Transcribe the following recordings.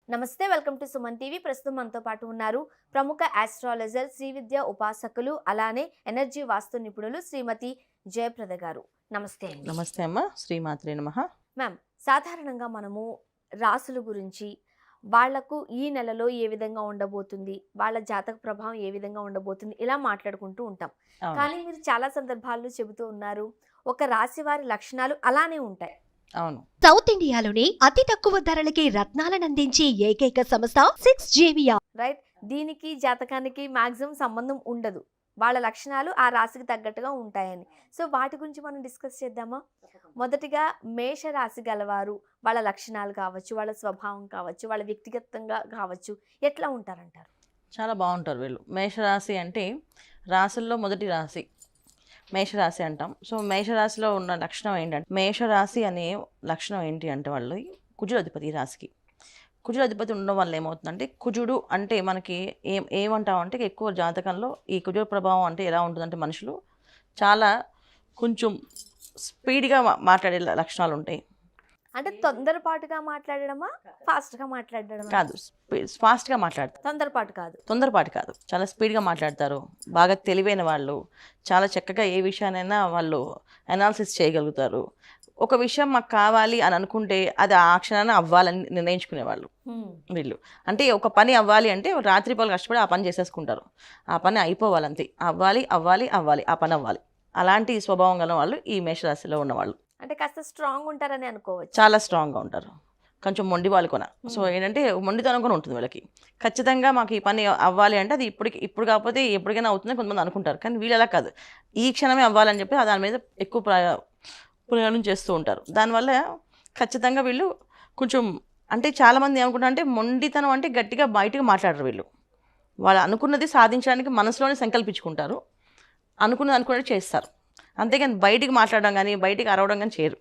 నమస్తే, welcome to Suman TV. ప్రస్తుతం మనతో పాటు ఉన్నారు ప్రముఖ ఆస్ట్రాలజర్, శ్రీ విద్య ఉపాసకులు, అలానే ఎనర్జీ వాస్తు నిపుణులు శ్రీమతి జయప్రద గారు. నమస్తే అండి. నమస్తే అమ్మ. శ్రీమాత్రే నమః. మ్యామ్, సాధారణంగా మనము రాసుల గురించి, వాళ్లకు ఈ నెలలో ఏ విధంగా ఉండబోతుంది, వాళ్ళ జాతక ప్రభావం ఏ విధంగా ఉండబోతుంది, ఇలా మాట్లాడుకుంటూ ఉంటాం. అవును. కానీ మీరు చాలా సందర్భాల్లో చెబుతూ ఉన్నారు, ఒక రాశి వారి లక్షణాలు అలానే ఉంటాయి. అవును. సౌత్ ఇండియాలోనే అతి తక్కువ ధరలకి రత్నాలను అందించే ఏకైక సంస్థ 6JVR. రైట్. దీనికి జాతకానికి మాక్సిమం సంబంధం ఉండదు, వాళ్ళ లక్షణాలు ఆ రాశికి తగ్గట్టుగా ఉంటాయని. సో వాటి గురించి మనం డిస్కస్ చేద్దామా? మొదటిగా మేష రాశి గలవారు, వాళ్ళ లక్షణాలు కావచ్చు, వాళ్ళ స్వభావం కావచ్చు, వాళ్ళ వ్యక్తిగతంగా కావచ్చు, ఎట్లా ఉంటారంటారు? చాలా బాగుంటారు వీళ్ళు. మేషరాశి అంటే రాశుల్లో మొదటి రాశి మేషరాశి అంటాం. సో మేషరాశిలో ఉన్న లక్షణం ఏంటంటే, మేషరాశి అనే లక్షణం ఏంటి అంటే, వాళ్ళు కుజుడు అధిపతి. ఈ రాశికి కుజుడు అధిపతి ఉండడం వల్ల ఏమవుతుందంటే, కుజుడు అంటే మనకి ఏమంటామంటే, ఎక్కువ జాతకంలో ఈ కుజుడు ప్రభావం అంటే ఎలా ఉంటుందంటే, మనుషులు చాలా కొంచెం స్పీడ్గా మాట్లాడే లక్షణాలు ఉంటాయి. అంటే తొందరపాటుగా మాట్లాడడమా, ఫాస్ట్గా మాట్లాడడమా? కాదు, ఫాస్ట్గా మాట్లాడతారు. తొందరపాటు కాదు, చాలా స్పీడ్గా మాట్లాడతారు. బాగా తెలివైన వాళ్ళు, చాలా చక్కగా ఏ విషయానైనా వాళ్ళు అనాలిసిస్ చేయగలుగుతారు. ఒక విషయం మాకు కావాలి అని అనుకుంటే అది ఆ క్షణాన్ని అవ్వాలని నిర్ణయించుకునేవాళ్ళు వీళ్ళు. అంటే ఒక పని అవ్వాలి అంటే రాత్రి పగలు కష్టపడి ఆ పని చేసేసుకుంటారు. ఆ పని అయిపోవాలంతే, అవ్వాలి అవ్వాలి అవ్వాలి, ఆ పని అవ్వాలి. అలాంటి స్వభావం గల వాళ్ళు ఈ మేషరాశిలో ఉన్నవాళ్ళు. అంటే కాస్త స్ట్రాంగ్ ఉంటారని అనుకోవచ్చు. చాలా స్ట్రాంగ్గా ఉంటారు. కొంచెం మొండి వాళ్ళు కొన. సో ఏంటంటే మొండితనం కూడా ఉంటుంది వీళ్ళకి. ఖచ్చితంగా మాకు ఈ పని అవ్వాలి అంటే అది ఇప్పుడు కాకపోతే ఎప్పటికైనా అవుతుందని కొంతమంది అనుకుంటారు. కానీ వీళ్ళు అలా కాదు, ఈ క్షణమే అవ్వాలని చెప్పి దాని మీద ఎక్కువ ప్రయాణం చేస్తూ ఉంటారు. దానివల్ల ఖచ్చితంగా వీళ్ళు కొంచెం, అంటే చాలామంది ఏమనుకుంటారు అంటే, మొండితనం అంటే గట్టిగా బయటకు మాట్లాడరు వీళ్ళు. వాళ్ళు అనుకున్నది సాధించడానికి మనసులోనే సంకల్పించుకుంటారు, అనుకున్నది చేస్తారు. అంతేగాని బయటికి మాట్లాడడం కానీ బయటికి అరవడం కానీ చేయరు.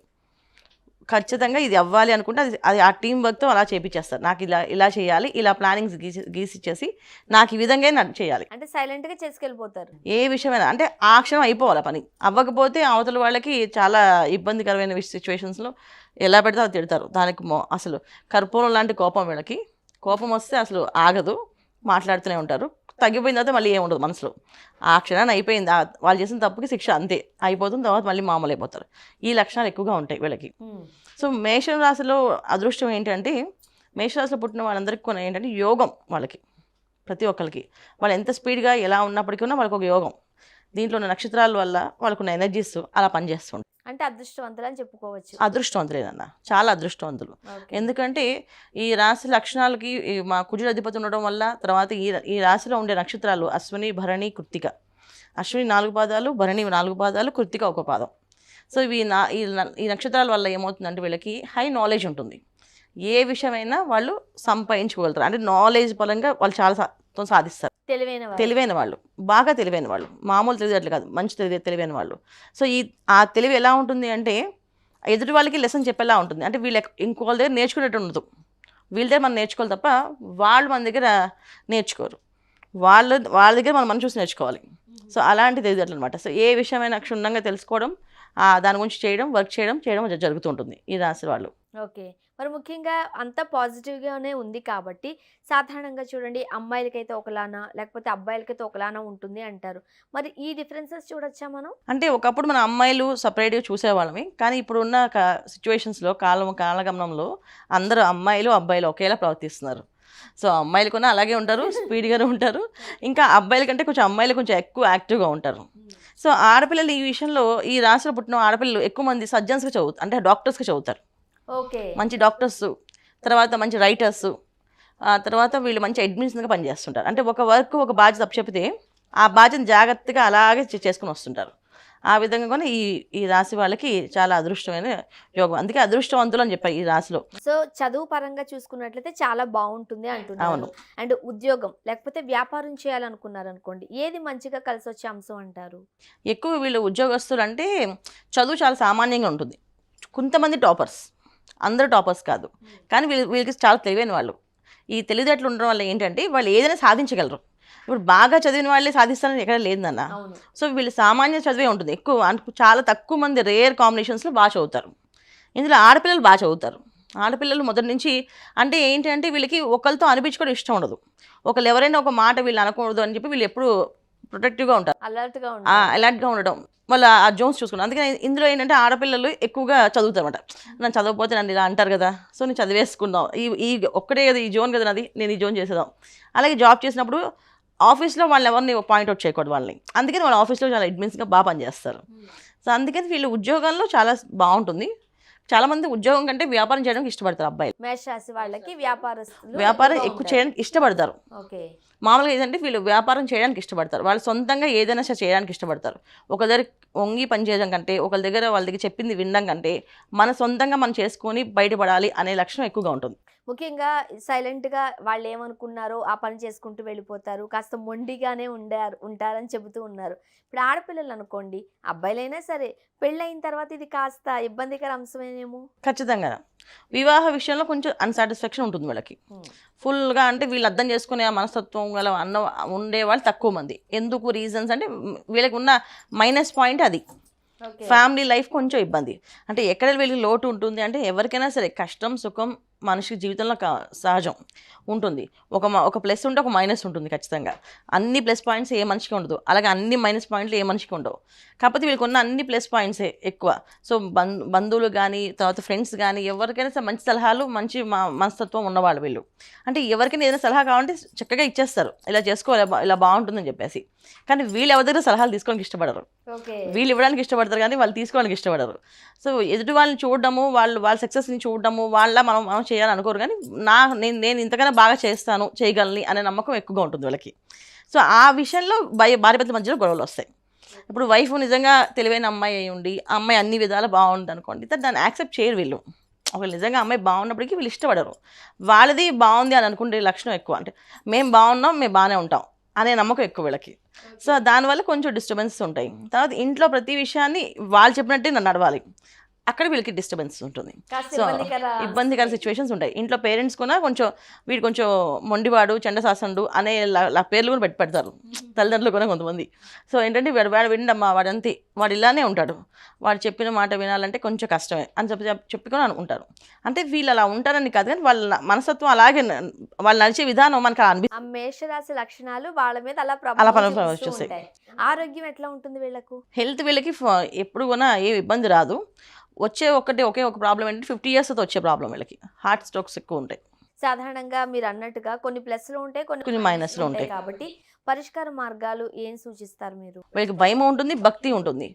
ఖచ్చితంగా ఇది అవ్వాలి అనుకుంటే అది ఆ టీం వర్క్తో అలా చేపించేస్తారు. నాకు ఇలా చేయాలి, ఇలా ప్లానింగ్స్ గీసిచ్చేసి నాకు ఈ విధంగా చేయాలి. అంటే సైలెంట్గా చేసుకెళ్ళిపోతారు. ఏ విషయమైనా అంటే ఆ క్షణం అయిపోవాలి పని. అవ్వకపోతే అవతల వాళ్ళకి చాలా ఇబ్బందికరమైన సిచ్యువేషన్స్లో ఎలా పెడితే అది తిడతారు. దానికి అసలు కర్పూరం లాంటి కోపం వీళ్ళకి. కోపం వస్తే అసలు ఆగదు, మాట్లాడుతూనే ఉంటారు. తగ్గిపోయిన తర్వాత మళ్ళీ ఏముండదు మనసులో. ఆ క్షణాన్ని అయిపోయింది, వాళ్ళు చేసిన తప్పుకి శిక్ష అంతే అయిపోతుంది, తర్వాత మళ్ళీ మామూలు అయిపోతారు. ఈ లక్షణాలు ఎక్కువగా ఉంటాయి వీళ్ళకి. సో మేషం రాశిలో అదృష్టం ఏంటంటే, మేషరాశిలో పుట్టిన వాళ్ళందరికీ కొన్ని ఏంటంటే యోగం. వాళ్ళకి ప్రతి ఒక్కరికి వాళ్ళు ఎంత స్పీడ్గా ఎలా ఉన్నప్పటికీ ఉన్నా వాళ్ళకి ఒక యోగం. దీంట్లో ఉన్న నక్షత్రాల వల్ల వాళ్ళకున్న ఎనర్జీస్ అలా పనిచేస్తుంటాయి. అంటే అదృష్టవంతులు అని చెప్పుకోవచ్చు. అదృష్టవంతులేదన్న, చాలా అదృష్టవంతులు. ఎందుకంటే ఈ రాశి లక్షణాలకి మా కుజుడు అధిపతి ఉండడం వల్ల, తర్వాత ఈ రాశిలో ఉండే నక్షత్రాలు అశ్విని, భరణి, కృత్తిక. అశ్విని 4 పాదాలు, భరణి 4 పాదాలు, కృత్తిక 1 పాదం. సో ఈ నక్షత్రాల వల్ల ఏమవుతుందంటే, వీళ్ళకి హై నాలెడ్జ్ ఉంటుంది. ఏ విషయమైనా వాళ్ళు సంపాదించుకోగలుగుతారు. అంటే నాలెడ్జ్ పరంగా వాళ్ళు చాలా సాధిస్తారు. తెలివైన వాళ్ళు, బాగా తెలివైన వాళ్ళు, మామూలు తెలివితేటలు కాదు, మంచి తెలివైన వాళ్ళు. సో ఆ తెలివి ఎలా ఉంటుంది అంటే, ఎదుటి వాళ్ళకి లెసన్ చెప్పేలా ఉంటుంది. అంటే వీళ్ళు ఇంకోళ్ళ దగ్గర నేర్చుకునేట్టు ఉండదు. వీళ్ళ దగ్గర మనం నేర్చుకోవాలి తప్ప వాళ్ళు మన దగ్గర నేర్చుకోరు. వాళ్ళ దగ్గర మనం చూసి నేర్చుకోవాలి. సో అలాంటి తెలివితేటలు అనమాట. సో ఏ విషయమైనా క్షుణ్ణంగా తెలుసుకోవడం, దాని గురించి వర్క్ చేయడం జరుగుతూ ఉంటుంది ఈ రాశి వాళ్ళు. ఓకే. మరి ముఖ్యంగా అంతా పాజిటివ్గానే ఉంది కాబట్టి, సాధారణంగా చూడండి, అమ్మాయిలకైతే ఒకలానా, లేకపోతే అబ్బాయిలకైతే ఒకలానా ఉంటుంది అంటారు. మరి ఈ డిఫరెన్సెస్ చూడొచ్చా మనం? అంటే ఒకప్పుడు మన అమ్మాయిలు సపరేట్గా చూసేవాళ్ళమి. కానీ ఇప్పుడున్న సిచ్యువేషన్స్లో, కాలగమనంలో అందరూ అమ్మాయిలు అబ్బాయిలు ఒకేలా ప్రవర్తిస్తున్నారు. సో అమ్మాయిలు కూడా అలాగే ఉంటారు, స్పీడ్గానే ఉంటారు. ఇంకా అబ్బాయిల కంటే అమ్మాయిలు కొంచెం ఎక్కువ యాక్టివ్గా ఉంటారు. సో ఆడపిల్లలు ఈ విషయంలో, ఈ రాశిలో పుట్టిన ఆడపిల్లలు ఎక్కువ మంది సర్జన్స్గా చదువుతారు, అంటే డాక్టర్స్గా చదువుతారు. ఓకే. మంచి డాక్టర్స్, తర్వాత మంచి రైటర్స్, తర్వాత వీళ్ళు మంచి అడ్మినిస్ట్రేషన్గా పనిచేస్తుంటారు. అంటే ఒక వర్క్, ఒక బాధ్యత అప్పచెప్పితే ఆ బాధ్యతను జాగ్రత్తగా అలాగే చేసుకుని వస్తుంటారు. ఆ విధంగా కూడా ఈ రాశి వాళ్ళకి చాలా అదృష్టమైన యోగం. అందుకే అదృష్టవంతులు అని చెప్పారు ఈ రాశిలో. సో చదువు పరంగా చూసుకున్నట్లయితే చాలా బాగుంటుంది అంటున్నారు. అవును. అండ్ ఉద్యోగం లేకపోతే వ్యాపారం చేయాలనుకున్నారు అనుకోండి, ఏది మంచిగా కలిసి వచ్చే అంశం అంటారు? ఎక్కువ వీళ్ళు ఉద్యోగస్తులు అంటే చదువు చాలా సామాన్యంగా ఉంటుంది. కొంతమంది టాపర్స్, అందరూ టాపర్స్ కాదు, కానీ వీళ్ళకి చాలా తెలివైన వాళ్ళు. ఈ తెలివితేటలు ఉండడం వల్ల ఏంటంటే, వాళ్ళు ఏదైనా సాధించగలరు. ఇప్పుడు బాగా చదివిన వాళ్ళే సాధిస్తారని ఎక్కడ లేదన్న. సో వీళ్ళు సామాన్య చదివే ఉంటుంది ఎక్కువ. చాలా తక్కువ మంది రేర్ కాంబినేషన్స్లో బాగా చదువుతారు. ఇందులో ఆడపిల్లలు బాగా చదువుతారు. ఆడపిల్లలు మొదటి నుంచి అంటే ఏంటి అంటే వీళ్ళకి ఒకరితో అనిపించుకోవడం ఇష్టం ఉండదు. ఒకళ్ళు ఎవరైనా ఒక మాట వీళ్ళు అనకూడదు అని చెప్పి వీళ్ళు ఎప్పుడు ప్రొటెక్టివ్గా ఉంటారు, అలర్ట్గా అలర్ట్గా ఉండడం వాళ్ళ ఆ జోన్స్ చూసుకున్నాను. అందుకని ఇందులో ఏంటంటే ఆడపిల్లలు ఎక్కువగా చదువుతారు అనమాట. నన్ను చదవకపోతే నన్ను ఇలా అంటారు కదా, సో నేను చదివేసుకుందాం, ఈ ఒక్కటే కదా ఈ జోన్ కదా నాది, నేను ఈ జోన్ చేసేదాం. అలాగే జాబ్ చేసినప్పుడు ఆఫీస్లో వాళ్ళు ఎవరిని పాయింట్అవుట్ చేయకూడదు వాళ్ళని, అందుకని వాళ్ళు ఆఫీస్లో చాలా అడ్మిన్స్గా బాగా పనిచేస్తారు. సో అందుకని వీళ్ళు ఉద్యోగాల్లో చాలా బాగుంటుంది. చాలామంది ఉద్యోగం కంటే వ్యాపారం చేయడానికి ఇష్టపడతారు అబ్బాయిలు. మేషరాశి వాళ్ళకి వ్యాపారస్తులు వ్యాపారం ఎక్కువ చేయడానికి ఇష్టపడతారు. ఓకే. మామూలుగా ఏంటంటే వీళ్ళు వ్యాపారం చేయడానికి ఇష్టపడతారు, వాళ్ళు సొంతంగా ఏదైనా సరే చేయడానికి ఇష్టపడతారు. ఒక దగ్గర వంగి పని చేయడం కంటే, ఒకరి దగ్గర వాళ్ళ దగ్గర చెప్పింది వినడం కంటే మన సొంతంగా మనం చేసుకొని బయటపడాలి అనే లక్షణం ఎక్కువగా ఉంటుంది. ముఖ్యంగా సైలెంట్గా వాళ్ళు ఏమనుకున్నారో ఆ పని చేసుకుంటూ వెళ్ళిపోతారు, కాస్త మొండిగానే ఉంటారని చెబుతూ ఉన్నారు. ఇప్పుడు ఆడపిల్లలు అనుకోండి, అబ్బాయిలైనా సరే, పెళ్ళయిన తర్వాత ఇది కాస్త ఇబ్బందికర అంశమేనేమో. ఖచ్చితంగా వివాహ విషయంలో కొంచెం అన్సాటిస్ఫాక్షన్ ఉంటుంది వీళ్ళకి. ఫుల్గా అంటే వీళ్ళు అర్థం చేసుకునే ఆ మనస్తత్వం గల ఉండేవాళ్ళు తక్కువ మంది. ఎందుకు రీజన్స్ అంటే వీళ్ళకి ఉన్న మైనస్ పాయింట్ అది. ఫ్యామిలీ లైఫ్ కొంచెం ఇబ్బంది. అంటే ఎక్కడ వీళ్ళకి లోటు ఉంటుంది అంటే ఎవరికైనా సరే కష్టం సుఖం మనిషి జీవితంలో సహజం ఉంటుంది. ఒక ప్లస్ ఉంటే ఒక మైనస్ ఉంటుంది ఖచ్చితంగా. అన్ని ప్లస్ పాయింట్స్ ఏ మనిషికి ఉండదు, అలాగే అన్ని మైనస్ పాయింట్లు ఏ మనిషికి ఉండవు. కాకపోతే వీళ్ళకి ఉన్న అన్ని ప్లస్ పాయింట్సే ఎక్కువ. సో బంధువులు కానీ తర్వాత ఫ్రెండ్స్ కానీ ఎవరికైనా సరే మంచి సలహాలు మంచి మనస్తత్వం ఉన్నవాళ్ళు వీళ్ళు. అంటే ఎవరికైనా ఏదైనా సలహా కావాలంటే చక్కగా ఇచ్చేస్తారు, ఇలా చేసుకోవాలి ఇలా బాగుంటుందని చెప్పేసి. కానీ వీళ్ళు ఎవరి దగ్గర సలహాలు తీసుకోవడానికి ఇష్టపడరు, వీళ్ళు ఇవ్వడానికి ఇష్టపడతారు కానీ వాళ్ళు తీసుకోవడానికి ఇష్టపడరు. సో ఎదుటి వాళ్ళని చూడడము, వాళ్ళ సక్సెస్ని చూడడము, మనం చేయాలనుకోరు. కానీ నేను ఇంతకన్నా బాగా చేస్తాను చేయగలని అనే నమ్మకం ఎక్కువగా ఉంటుంది వాళ్ళకి. సో ఆ విషయంలో భార్యాభర్తల మధ్యలో గొడవలు వస్తాయి. ఇప్పుడు వైఫ్ నిజంగా తెలివైన అమ్మాయి అయి ఉండి ఆ అమ్మాయి అన్ని విధాలు బాగుంది అనుకోండి, దాన్ని యాక్సెప్ట్ చేయరు వీళ్ళు. ఒకవేళ నిజంగా అమ్మాయి బాగున్నప్పటికీ వీళ్ళు ఇష్టపడరు. వాళ్ళది బాగుంది అని అనుకుంటే లక్షణం ఎక్కువ. అంటే మేము బాగున్నాం, మేము బాగానే ఉంటాం అనే నమ్మకం ఎక్కువ వీళ్ళకి. సో దానివల్ల కొంచెం డిస్టర్బెన్సెస్ ఉంటాయి. తర్వాత ఇంట్లో ప్రతి విషయాన్ని వాళ్ళు చెప్పినట్టే నన్ను నడవాలి, అక్కడ వీళ్ళకి డిస్టర్బెన్స్ ఉంటుంది. సో ఇబ్బందికర సిచ్యువేషన్స్ ఉంటాయి. ఇంట్లో పేరెంట్స్ కూడా వీడు కొంచెం మొండివాడు చండశాసనుడు అనే పేర్లు కూడా పెడతారు తల్లిదండ్రులు కూడా కొంతమంది. సో ఏంటంటే వాడు వినడమ్మా, వాడంతే, వాడు ఇలానే ఉంటాడు, వాడు చెప్పిన మాట వినాలంటే కొంచెం కష్టమే అని చెప్పుకొని అనుకుంటారు. అంటే వీళ్ళు అలా ఉంటారని కాదు, కానీ వాళ్ళ మనస్తత్వం అలాగే వాళ్ళు నడిచే విధానం మనకు అనిపిస్తుంది. మేషరాశి లక్షణాలు వాళ్ళ మీద అలా ప్రభావం చూస్తాయి. ఆరోగ్యం ఎట్లా ఉంటుంది వీళ్ళకు? హెల్త్ వీళ్ళకి ఎప్పుడు కూడా ఏ ఇబ్బంది రాదు. ఒకే ఒక ప్రాబ్లం ఏంటంటే 50 years వచ్చే ప్రాబ్లం వీళ్ళకి, హార్ట్ స్ట్రోక్స్ ఎక్కువ ఉంటాయి. సాధారణంగా మీరు అన్నట్టుగా కొన్ని ప్లస్లు ఉంటాయి, కొన్ని మైనస్లు ఉంటాయి. కాబట్టి పరిష్కార మార్గాలు ఏం సూచిస్తారు మీరు? వీళ్ళకి భయం ఉంటుంది, భక్తి ఉంటుంది.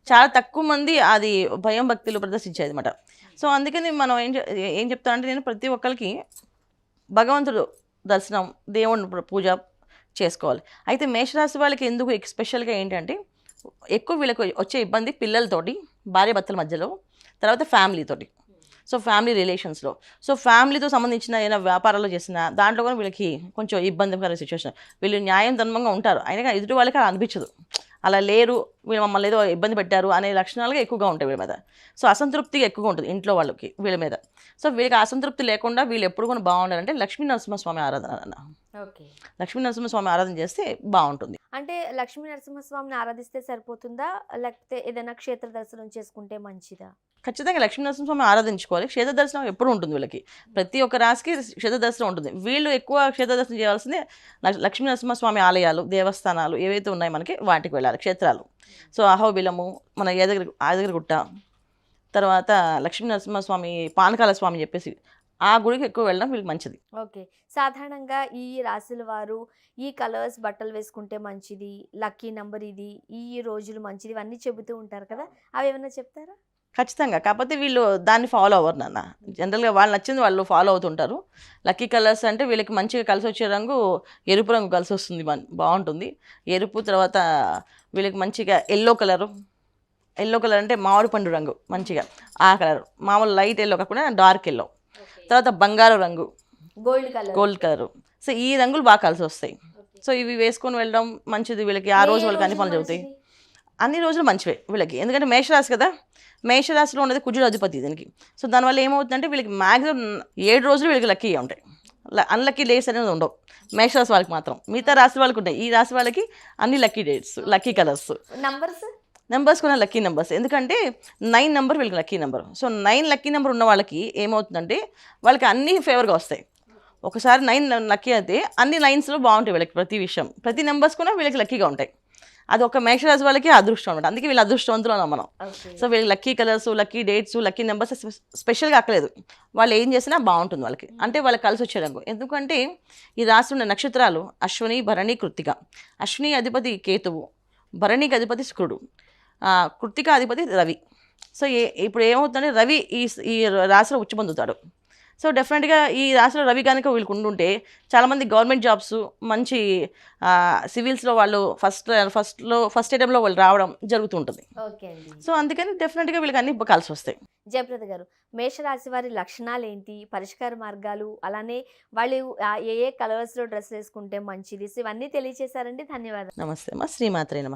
చాలా తక్కువ మంది అది భయం భక్తులు ప్రదర్శించేది అనమాట. సో అందుకని మనం ఏం చెప్తానంటే నేను ప్రతి ఒక్కరికి భగవంతుడు దర్శనం, దేవుని పూజ చేసుకోవాలి. అయితే మేషరాశి వాళ్ళకి ఎందుకు స్పెషల్గా ఏంటంటే ఎక్కువ వీళ్ళకి వచ్చే ఇబ్బంది పిల్లలతోటి, భార్యాభర్తల మధ్యలో, తర్వాత ఫ్యామిలీతోటి. సో ఫ్యామిలీ రిలేషన్స్లో, సో ఫ్యామిలీతో సంబంధించిన ఏదైనా వ్యాపారాలు చేసిన దాంట్లో కూడా వీళ్ళకి కొంచెం ఇబ్బందికర సిచ్యువేషన్. వీళ్ళు న్యాయం ధర్మంగా ఉంటారు, అయినా ఎదుటి వాళ్ళకి అలా అనిపించదు, అలా లేరు వీళ్ళు మమ్మల్ని ఏదో ఇబ్బంది పెట్టారు అనే లక్షణాలుగా ఎక్కువగా ఉంటాయి వీళ్ళ మీద. సో అసంతృప్తిగా ఎక్కువగా ఉంటుంది ఇంట్లో వాళ్ళకి వీళ్ళ మీద. సో వీళ్ళకి అసంతృప్తి లేకుండా వీళ్ళు ఎప్పుడు కూడా బాగుండాలంటే లక్ష్మీ నరసింహస్వామి ఆరాధన లక్ష్మీ నరసింహస్వామి ఆరాధన చేస్తే బాగుంటుంది. అంటే లక్ష్మీ నరసింహస్వామిని ఆరాధిస్తే సరిపోతుందా, లేకపోతే ఏదైనా క్షేత్ర దర్శనం చేసుకుంటే మంచిదా? ఖచ్చితంగా లక్ష్మీ నరసింహస్వామి ఆరాధించుకోవాలి. క్షేత్ర దర్శనం ఎప్పుడు ఉంటుంది వీళ్ళకి, ప్రతి ఒక్క రాశికి క్షేత్ర దర్శనం ఉంటుంది. వీళ్ళు ఎక్కువ క్షేత్ర దర్శనం చేయాల్సిందే లక్ష్మీ నరసింహస్వామి ఆలయాలు, దేవస్థానాలు ఏవైతే ఉన్నాయో మనకి వాటికి వెళ్ళాలి, క్షేత్రాలు. సో అహోబిలము, మన యాదగిరిగుట్ట, తర్వాత లక్ష్మీ నరసింహస్వామి పానకాల స్వామి చెప్పేసి ఆ గుడికి ఎక్కువ వెళ్ళడం వీళ్ళకి మంచిది. ఓకే. సాధారణంగా ఈ రాశుల వారు ఈ కలర్స్ బట్టలు వేసుకుంటే మంచిది, లక్కీ నెంబర్ ఇది, ఈ రోజులు మంచిది, ఇవన్నీ చెబుతూ ఉంటారు కదా, అవి ఏమైనా చెప్తారా? ఖచ్చితంగా. కాకపోతే వీళ్ళు దాన్ని ఫాలో అవ్వరు నాన్న. జనరల్గా వాళ్ళు నచ్చింది వాళ్ళు ఫాలో అవుతుంటారు. లక్కీ కలర్స్ అంటే వీళ్ళకి మంచిగా కలిసి వచ్చే రంగు ఎరుపు రంగు కలిసి వస్తుంది, బాగుంటుంది ఎరుపు. తర్వాత వీళ్ళకి మంచిగా ఎల్లో కలర్ అంటే మామిడి పండు రంగు, మంచిగా ఆ కలర్, మామూలు లైట్ ఎల్లో కాకుండా డార్క్ ఎల్లో. తర్వాత బంగారు రంగు, గోల్డ్ కలర్. సో ఈ రంగులు బాగా కలిసి వస్తాయి. సో ఇవి వేసుకొని వెళ్ళడం మంచిది వీళ్ళకి. ఆ రోజు వాళ్ళకి అన్ని పనులు జరుగుతాయి, అన్ని రోజులు మంచివే వీళ్ళకి. ఎందుకంటే మేషరాశి కదా, మేషరాశిలో ఉన్నది కుజుడు అధిపతి దీనికి. సో దానివల్ల ఏమవుతుందంటే వీళ్ళకి మ్యాక్సిమం 7 రోజులు వీళ్ళకి లక్కీ ఉంటాయి, అన్లక్కీ డేస్ అనేది ఉండవు మేషరాశి వాళ్ళకి మాత్రం. మిగతా రాశి వాళ్ళకి ఉంటాయి, ఈ రాశి వాళ్ళకి అన్ని lucky dates, lucky colours. Numbers కూడా లక్కీ నెంబర్స్. ఎందుకంటే 9 నెంబర్ వీళ్ళకి lucky number. So 9 lucky number ఉన్న వాళ్ళకి ఏమవుతుందంటే వాళ్ళకి అన్నీ ఫేవర్గా వస్తాయి. ఒకసారి 9 లక్కీ అయితే అన్ని లైన్స్లో బాగుంటాయి వీళ్ళకి, ప్రతి విషయం, ప్రతి నెంబర్స్ కూడా వీళ్ళకి లక్కీగా ఉంటాయి. అది ఒక మేషరాశి వాళ్ళకి అదృష్టం అనమాట. అందుకే వీళ్ళు అదృష్టవంతులు అన్నాం మనం. ఓకే. సో వీళ్ళకి lucky colours, lucky dates, lucky numbers స్పెషల్గా అక్కలేదు. వాళ్ళు ఏం చేసినా బాగుంటుంది వాళ్ళకి, అంటే వాళ్ళకి కలిసి వచ్చేయడం. ఎందుకంటే ఈ రాశి ఉన్న నక్షత్రాలు అశ్విని, భరణి, కృత్తిక. అశ్విని అధిపతి కేతువు, భరణికి అధిపతి శుక్రుడు, కృత్తిక అధిపతి రవి. సో ఇప్పుడు ఏమవుతుందంటే రవి ఈ రాశిలో ఉచ్చి పొందుతాడు. సో డెఫినెట్గా ఈ రాశిలో రవి కనుక వీళ్ళకి ఉండుంటే చాలామంది గవర్నమెంట్ జాబ్స్, మంచి సివిల్స్లో వాళ్ళు ఫస్ట్ అటెంప్ట్లో వాళ్ళు రావడం జరుగుతుంటుంది. ఓకే అండి. సో అందుకని డెఫినెట్గా వీళ్ళకి అన్ని కలిసి వస్తాయి. జయప్రద గారు, మేషరాశి వారి లక్షణాలు ఏంటి, పరిష్కార మార్గాలు, అలానే వాళ్ళు ఏ ఏ కలర్స్లో డ్రెస్ వేసుకుంటే మంచిది, సో ఇవన్నీ తెలియచేశారండి. ధన్యవాదాలు. నమస్తే అమ్మ. శ్రీమాత్రే నమః.